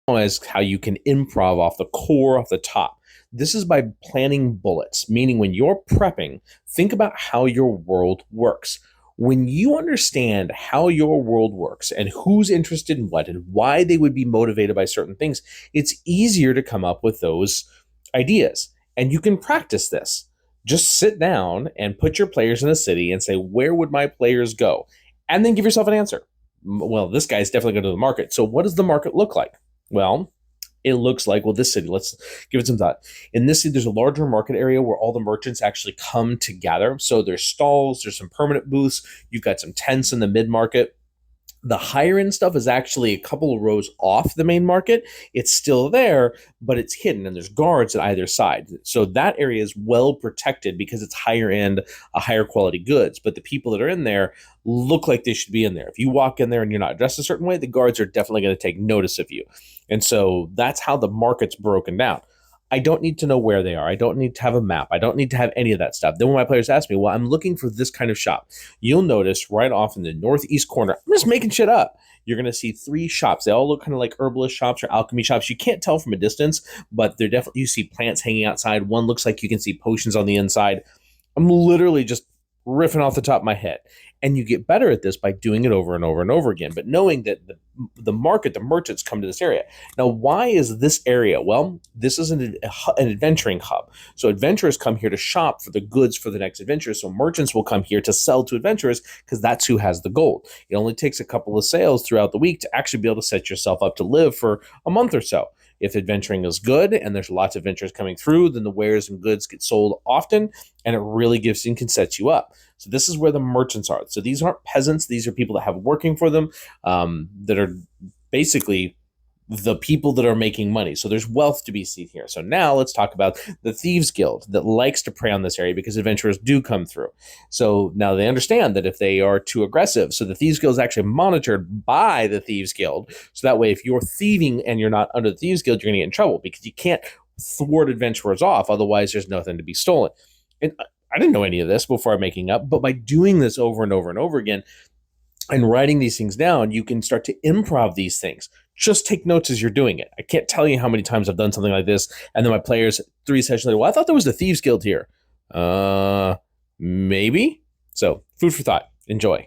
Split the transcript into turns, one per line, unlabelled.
as how you can improv off the core, off the top. This is by planning bullets, meaning when you're prepping, think about how your world works. When you understand how your world works and who's interested in what and why they would be motivated by certain things, it's easier to come up with those ideas. And you can practice this. Just sit down and put your players in a city and say, where would my players go? And then give yourself an answer. Well, this guy's definitely going to the market. So, what does the market look like? Well, it looks like, well, this city, let's give it some thought. In this city, there's a larger market area where all the merchants actually come together. So there's stalls, there's some permanent booths, you've got some tents in the mid market. The higher end stuff is actually a couple of rows off the main market. It's still there, but it's hidden, and there's guards at either side. So that area is well protected because it's higher end, a higher quality goods. But the people that are in there look like they should be in there. If you walk in there and you're not dressed a certain way, the guards are definitely going to take notice of you. And so that's how the market's broken down. I don't need to know where they are. I don't need to have a map. I don't need to have any of that stuff. Then when my players ask me, well, I'm looking for this kind of shop, you'll notice right off in the northeast corner, I'm just making shit up. You're going to see three shops. They all look kind of like herbalist shops or alchemy shops. You can't tell from a distance, but they're definitely, you see plants hanging outside. One looks like you can see potions on the inside. I'm literally just riffing off the top of my head. And you get better at this by doing it over and over and over again, but knowing that the market, the merchants come to this area. Now, why is this area? Well, this is an adventuring hub. So adventurers come here to shop for the goods for the next adventure. So merchants will come here to sell to adventurers because that's who has the gold. It only takes a couple of sales throughout the week to actually be able to set yourself up to live for a month or so. If adventuring is good and there's lots of adventures coming through, then the wares and goods get sold often, and it really gives and can set you up. So this is where the merchants are. So these aren't peasants; these are people that have working for them, that are basically the people that are making money. So there's wealth to be seen here. So now let's talk about the Thieves Guild that likes to prey on this area because adventurers do come through. So now they understand that if they are too aggressive, so the Thieves Guild is actually monitored by the Thieves Guild. So that way, if you're thieving and you're not under the Thieves Guild, you're going to get in trouble because you can't thwart adventurers off. Otherwise, there's nothing to be stolen. And I didn't know any of this before I'm making up, but by doing this over and over and over again, and writing these things down, you can start to improv these things. Just take notes as you're doing it. I can't tell you how many times I've done something like this, and then my players 3 sessions later, well, I thought there was the Thieves Guild here. Maybe. So, food for thought. Enjoy.